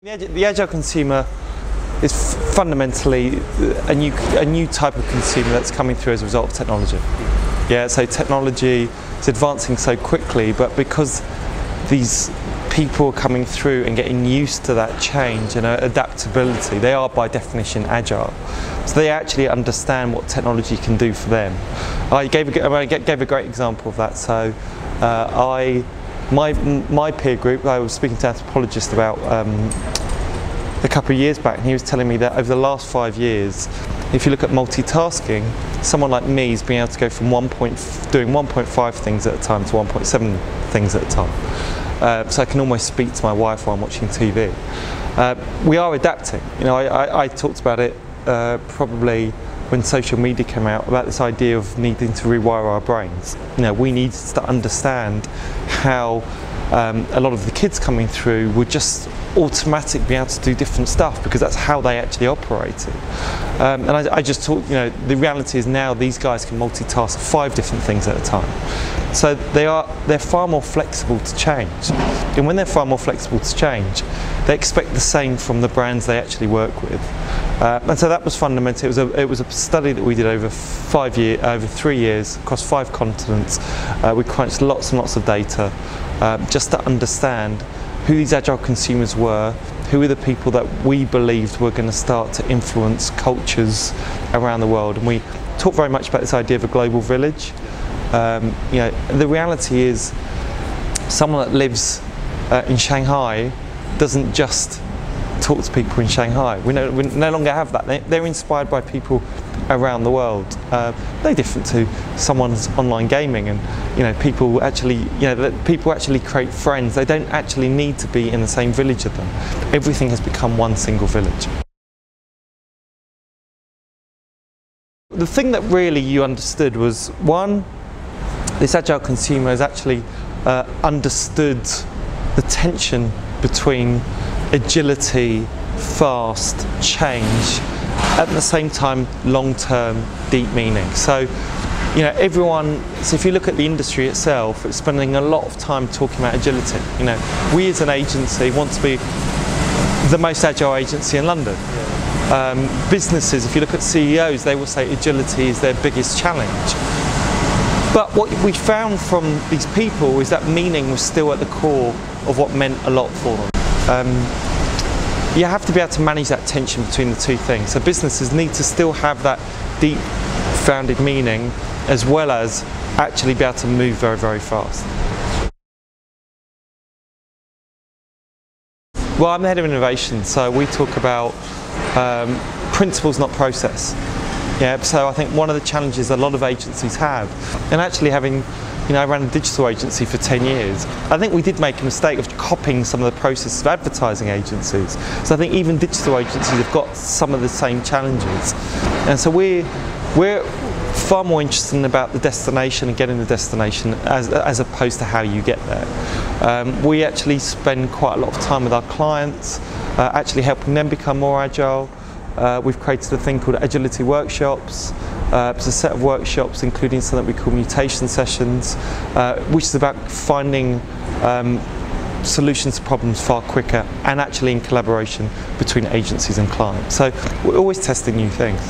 The Agile consumer is fundamentally a new type of consumer that's coming through as a result of technology. Yeah, so technology is advancing so quickly, but because these people are coming through and getting used to that change and adaptability, they are by definition agile. So they actually understand what technology can do for them. I gave a great example of that. So my peer group, I was speaking to an anthropologist about a couple of years back, and he was telling me that over the last 5 years, if you look at multitasking, someone like me is being able to go from doing 1.5 things at a time to 1.7 things at a time. So I can almost speak to my wife while I'm watching TV. We are adapting. I talked about it probably when social media came out, about this idea of needing to rewire our brains. We needed to understand how a lot of the kids coming through would just automatically be able to do different stuff, because that's how they actually operated. And I just thought, the reality is now these guys can multitask 5 different things at a time. So they're far more flexible to change. And when they're far more flexible to change, they expect the same from the brands they actually work with. And so that was fundamental. It was a study that we did over 3 years across 5 continents. We crunched lots and lots of data just to understand who these agile consumers were, who were the people that we believed were going to start to influence cultures around the world. And we talk very much about this idea of a global village. The reality is, someone that lives in Shanghai doesn't just talk to people in Shanghai. We no longer have that. They're inspired by people around the world. They're different to someone's online gaming, and people actually create friends. They don't actually need to be in the same village as them. Everything has become one single village. The thing that really you understood was, one, this agile consumer has actually understood the tension between agility, fast, change, at the same time long-term deep meaning. So if you look at the industry itself, it's spending a lot of time talking about agility. We as an agency want to be the most agile agency in London. Businesses, if you look at CEOs, they will say agility is their biggest challenge. But what we found from these people is that meaning was still at the core of what meant a lot for them. You have to be able to manage that tension between the two things. So businesses need to still have that deep founded meaning, as well as actually be able to move very, very fast. Well, I'm the head of innovation, so we talk about principles, not process. Yeah, so I think one of the challenges a lot of agencies have, and actually having, I ran a digital agency for 10 years, I think we did make a mistake of copying some of the processes of advertising agencies. So I think even digital agencies have got some of the same challenges. And so we're far more interested about the destination and getting the destination as opposed to how you get there. We actually spend quite a lot of time with our clients, actually helping them become more agile. We've created a thing called agility workshops. It's a set of workshops including something we call mutation sessions, which is about finding solutions to problems far quicker, and actually in collaboration between agencies and clients. So we're always testing new things.